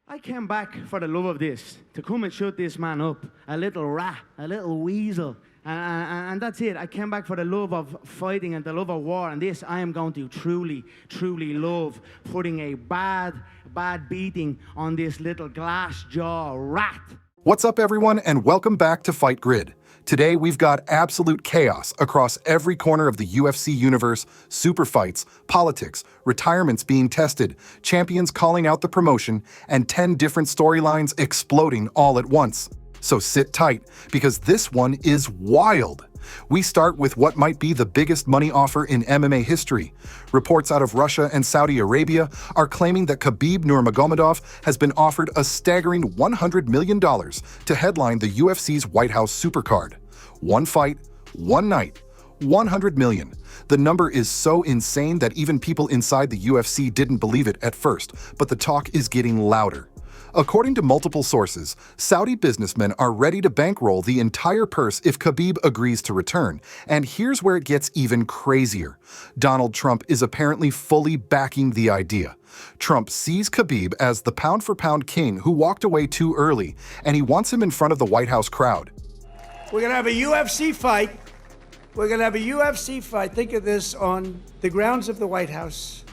I came back for the love of this, to come and shut this man up, a little rat, a little weasel, and that's it. I came back for the love of fighting and the love of war, and this I am going to truly, truly love, putting a bad beating on this little glass jaw rat. What's up, everyone, and welcome back to Fight Grid. Today, we've got absolute chaos across every corner of the UFC universe, super fights, politics, retirements being tested, champions calling out the promotion, and 10 different storylines exploding all at once. So sit tight, because this one is wild. We start with what might be the biggest money offer in MMA history. Reports out of Russia and Saudi Arabia are claiming that Khabib Nurmagomedov has been offered a staggering $100 million to headline the UFC's White House Supercard. One fight, one night, 100 million. The number is so insane that even people inside the UFC didn't believe it at first, but the talk is getting louder. According to multiple sources, Saudi businessmen are ready to bankroll the entire purse if Khabib agrees to return. And here's where it gets even crazier. Donald Trump is apparently fully backing the idea. Trump sees Khabib as the pound-for-pound king who walked away too early, and he wants him in front of the White House crowd. We're going to have a UFC fight. We're going to have a UFC fight. Think of this on the grounds of the White House.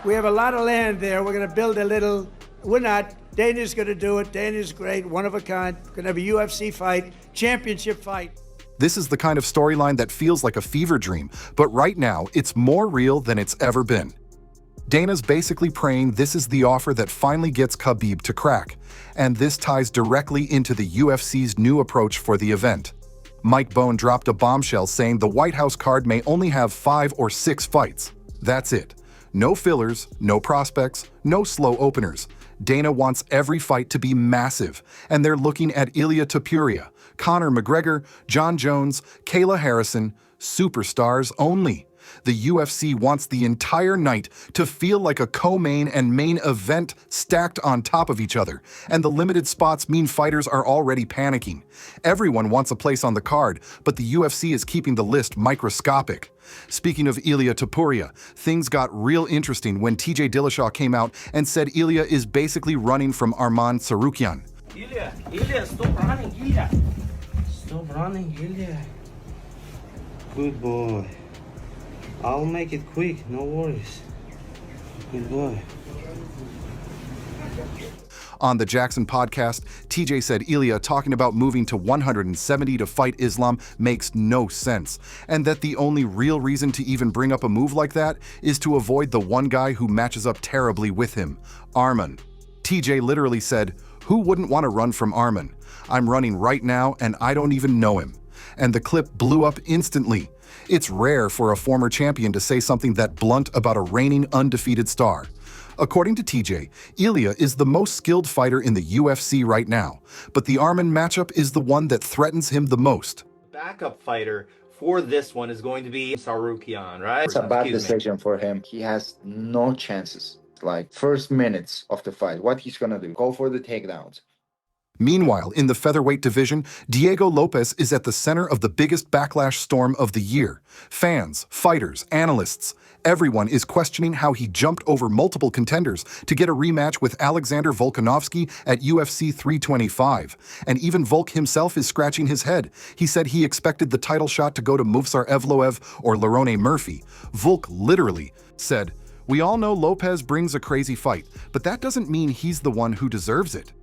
We have a lot of land there. We're going to build a little... We're not. Dana's going to do it. Dana's great, one of a kind. We're going to have a UFC fight, championship fight. This is the kind of storyline that feels like a fever dream, but right now, it's more real than it's ever been. Dana's basically praying this is the offer that finally gets Khabib to crack, and this ties directly into the UFC's new approach for the event. Mike Bohn dropped a bombshell saying the White House card may only have 5 or 6 fights. That's it. No fillers, no prospects, no slow openers. Dana wants every fight to be massive, and they're looking at Ilia Topuria, Conor McGregor, John Jones, Kayla Harrison, superstars only. The UFC wants the entire night to feel like a co-main and main event stacked on top of each other, and the limited spots mean fighters are already panicking. Everyone wants a place on the card, but the UFC is keeping the list microscopic. Speaking of Ilia Topuria, things got real interesting when TJ Dillashaw came out and said Ilia is basically running from Arman Tsarukyan. Ilia, stop running, Ilia. Stop running, Ilia. Good boy. I'll make it quick, no worries. Good boy. On the Jackson podcast, TJ said Ilia talking about moving to 170 to fight Islam makes no sense, and that the only real reason to even bring up a move like that is to avoid the one guy who matches up terribly with him, Arman. TJ literally said, "Who wouldn't want to run from Arman? I'm running right now and I don't even know him." And the clip blew up instantly. It's rare for a former champion to say something that blunt about a reigning undefeated star. According to TJ, Ilia is the most skilled fighter in the UFC right now, but the Arman matchup is the one that threatens him the most. Backup fighter for this one is going to be Tsarukyan, right? It's a bad decision for him. He has no chances. Like, first minutes of the fight, what he's gonna do? Go for the takedowns. Meanwhile, in the featherweight division, Diego Lopes is at the center of the biggest backlash storm of the year. Fans, fighters, analysts, everyone is questioning how he jumped over multiple contenders to get a rematch with Alexander Volkanovski at UFC 325. And even Volk himself is scratching his head. He said he expected the title shot to go to Movsar Evloev or Lerone Murphy. Volk literally said, "We all know Lopes brings a crazy fight, but that doesn't mean he's the one who deserves it."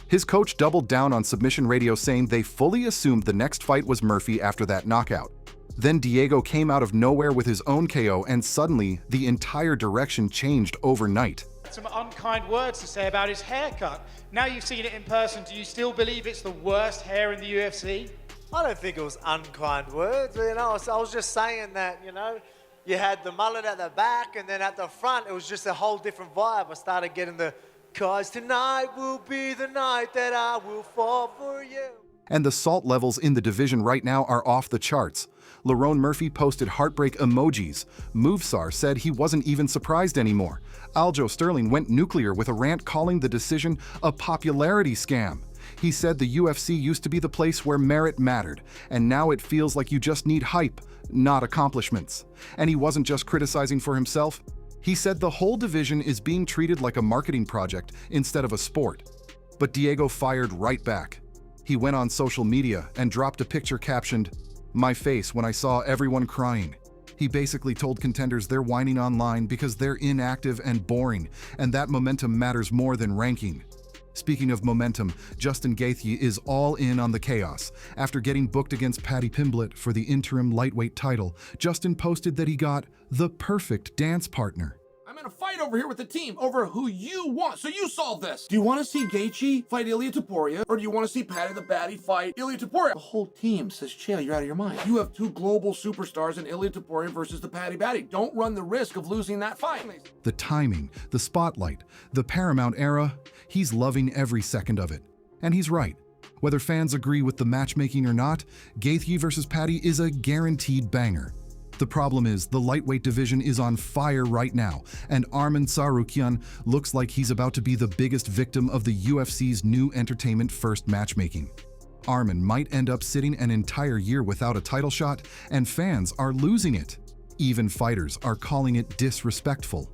His coach doubled down on Submission Radio saying they fully assumed the next fight was Murphy after that knockout. Then Diego came out of nowhere with his own KO, and suddenly the entire direction changed overnight. Some unkind words to say about his haircut. Now you've seen it in person, do you still believe it's the worst hair in the UFC? I don't think it was unkind words. You know, I was just saying that, you know, you had the mullet at the back, and then at the front, it was just a whole different vibe. I started getting the, "'Cause tonight will be the night that I will fall for you." And the salt levels in the division right now are off the charts. Lerone Murphy posted heartbreak emojis. Movsar said he wasn't even surprised anymore. Aljo Sterling went nuclear with a rant calling the decision a popularity scam. He said the UFC used to be the place where merit mattered, and now it feels like you just need hype, not accomplishments. And he wasn't just criticizing for himself. He said the whole division is being treated like a marketing project instead of a sport. But Diego fired right back. He went on social media and dropped a picture captioned, "My face when I saw everyone crying." He basically told contenders they're whining online because they're inactive and boring, and that momentum matters more than ranking. Speaking of momentum, Justin Gaethje is all in on the chaos. After getting booked against Paddy Pimblett for the interim lightweight title, Justin posted that he got the perfect dance partner. I'm in a fight over here with the team over who you want, so you solve this. Do you want to see Gaethje fight Ilia Topuria, or do you want to see Paddy the Baddie fight Ilia Topuria? The whole team says, chill, you're out of your mind. You have two global superstars in Ilia Topuria versus the Paddy Baddie. Don't run the risk of losing that fight. The timing, the spotlight, the Paramount era, he's loving every second of it. And he's right. Whether fans agree with the matchmaking or not, Gaethje versus Paddy is a guaranteed banger. The problem is, the lightweight division is on fire right now, and Arman Tsarukyan looks like he's about to be the biggest victim of the UFC's new entertainment-first matchmaking. Arman might end up sitting an entire year without a title shot, and fans are losing it. Even fighters are calling it disrespectful.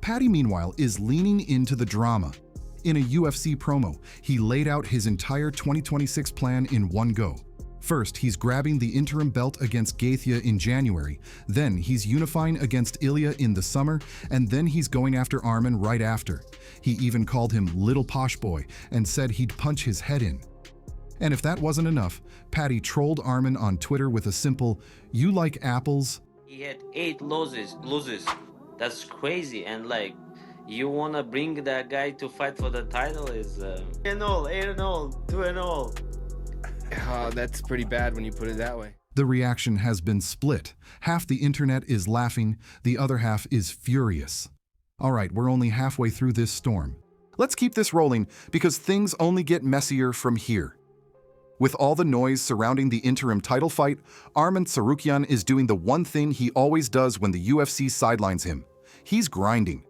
Paddy, meanwhile, is leaning into the drama. In a UFC promo, he laid out his entire 2026 plan in one go. First, he's grabbing the interim belt against Gaethje in January, then he's unifying against Ilia in the summer, and then he's going after Arman right after. He even called him Little Posh Boy and said he'd punch his head in. And if that wasn't enough, Paddy trolled Arman on Twitter with a simple, "You like apples?" He had 8 losses. That's crazy. And like, you wanna bring that guy to fight for the title is 8-0, 8-0, 2-0. Oh, that's pretty bad when you put it that way. The reaction has been split. Half the internet is laughing, the other half is furious. All right, we're only halfway through this storm. Let's keep this rolling because things only get messier from here. With all the noise surrounding the interim title fight, Arman Tsarukyan is doing the one thing he always does when the UFC sidelines him. He's grinding.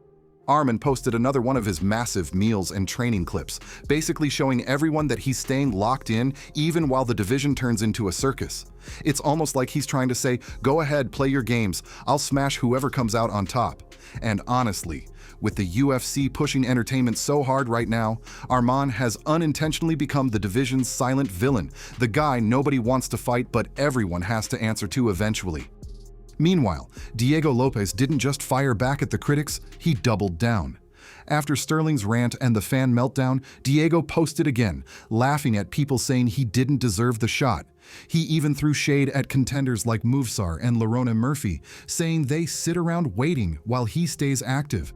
Arman posted another one of his massive meals and training clips, basically showing everyone that he's staying locked in even while the division turns into a circus. It's almost like he's trying to say, go ahead, play your games, I'll smash whoever comes out on top. And honestly, with the UFC pushing entertainment so hard right now, Arman has unintentionally become the division's silent villain, the guy nobody wants to fight but everyone has to answer to eventually. Meanwhile, Diego Lopes didn't just fire back at the critics, he doubled down. After Sterling's rant and the fan meltdown, Diego posted again, laughing at people saying he didn't deserve the shot. He even threw shade at contenders like Movsar and Lerona Murphy, saying they sit around waiting while he stays active.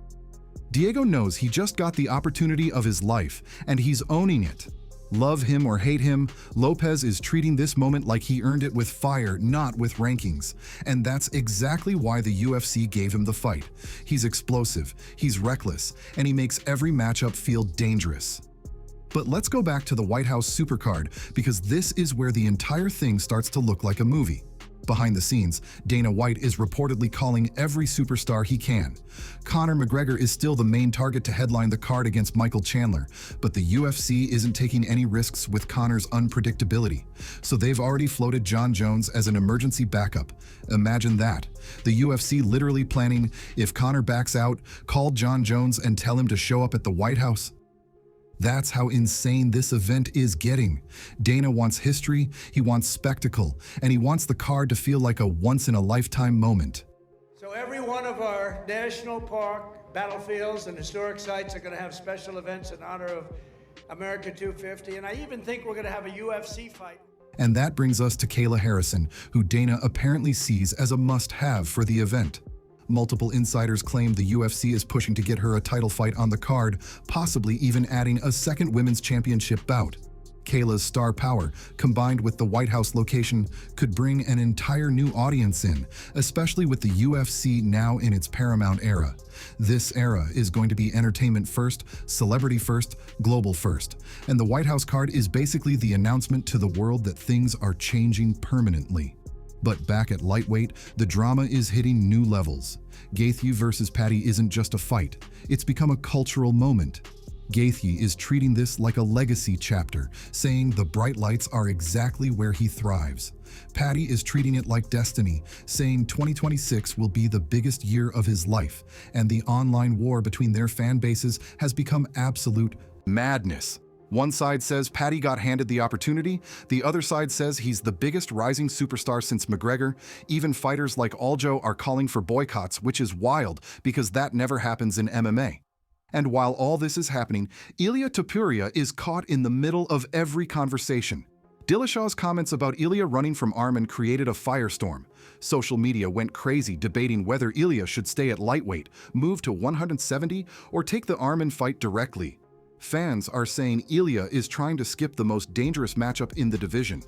Diego knows he just got the opportunity of his life, and he's owning it. Love him or hate him, Lopes is treating this moment like he earned it with fire, not with rankings. And that's exactly why the UFC gave him the fight. He's explosive, he's reckless, and he makes every matchup feel dangerous. But let's go back to the White House Supercard, because this is where the entire thing starts to look like a movie. Behind the scenes, Dana White is reportedly calling every superstar he can. Conor McGregor is still the main target to headline the card against Michael Chandler, but the UFC isn't taking any risks with Conor's unpredictability. So they've already floated Jon Jones as an emergency backup. Imagine that. The UFC literally planning, if Conor backs out, call Jon Jones and tell him to show up at the White House. That's how insane this event is getting. Dana wants history, he wants spectacle, and he wants the card to feel like a once-in-a-lifetime moment. So every one of our national park, battlefields, and historic sites are going to have special events in honor of America 250, and I even think we're going to have a UFC fight. And that brings us to Kayla Harrison, who Dana apparently sees as a must-have for the event. Multiple insiders claim the UFC is pushing to get her a title fight on the card, possibly even adding a second women's championship bout. Kayla's star power, combined with the White House location, could bring an entire new audience in, especially with the UFC now in its Paramount era. This era is going to be entertainment first, celebrity first, global first. And the White House card is basically the announcement to the world that things are changing permanently. But back at lightweight, the drama is hitting new levels. Gaethje versus Paddy isn't just a fight, it's become a cultural moment. Gaethje is treating this like a legacy chapter, saying the bright lights are exactly where he thrives. Paddy is treating it like destiny, saying 2026 will be the biggest year of his life, and the online war between their fan bases has become absolute madness. One side says Paddy got handed the opportunity, the other side says he's the biggest rising superstar since McGregor. Even fighters like Aljo are calling for boycotts, which is wild because that never happens in MMA. And while all this is happening, Ilia Topuria is caught in the middle of every conversation. Dillashaw's comments about Ilia running from Arman created a firestorm. Social media went crazy debating whether Ilia should stay at lightweight, move to 170, or take the Arman fight directly. Fans are saying Ilia is trying to skip the most dangerous matchup in the division.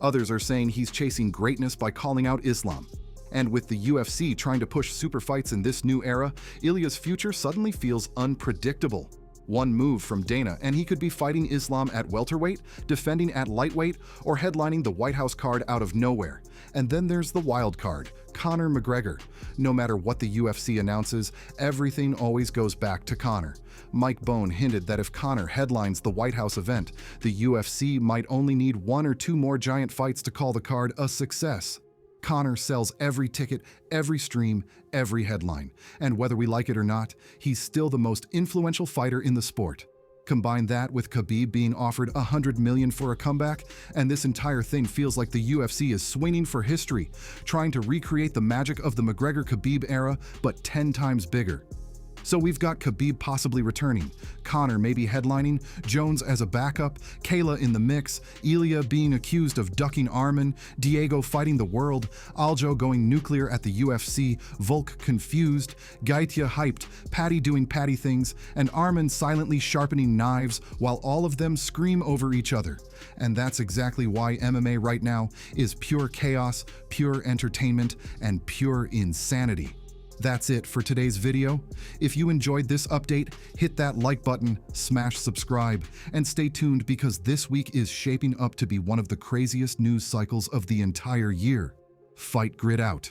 Others are saying he's chasing greatness by calling out Islam. And with the UFC trying to push super fights in this new era, Ilia's future suddenly feels unpredictable. One move from Dana and he could be fighting Islam at welterweight, defending at lightweight, or headlining the White House card out of nowhere. And then there's the wild card, Conor McGregor. No matter what the UFC announces, everything always goes back to Conor. Mike Bone hinted that if Conor headlines the White House event, the UFC might only need 1 or 2 more giant fights to call the card a success. Conor sells every ticket, every stream, every headline. And whether we like it or not, he's still the most influential fighter in the sport. Combine that with Khabib being offered $100 million for a comeback, and this entire thing feels like the UFC is swinging for history, trying to recreate the magic of the McGregor-Khabib era, but 10 times bigger. So we've got Khabib possibly returning, Conor maybe headlining, Jones as a backup, Kayla in the mix, Ilia being accused of ducking Arman, Diego fighting the world, Aljo going nuclear at the UFC, Volk confused, Gaethje hyped, Paddy doing Paddy things, and Arman silently sharpening knives while all of them scream over each other. And that's exactly why MMA right now is pure chaos, pure entertainment, and pure insanity. That's it for today's video. If you enjoyed this update, hit that like button, smash subscribe, and stay tuned because this week is shaping up to be one of the craziest news cycles of the entire year. Fight Grid out.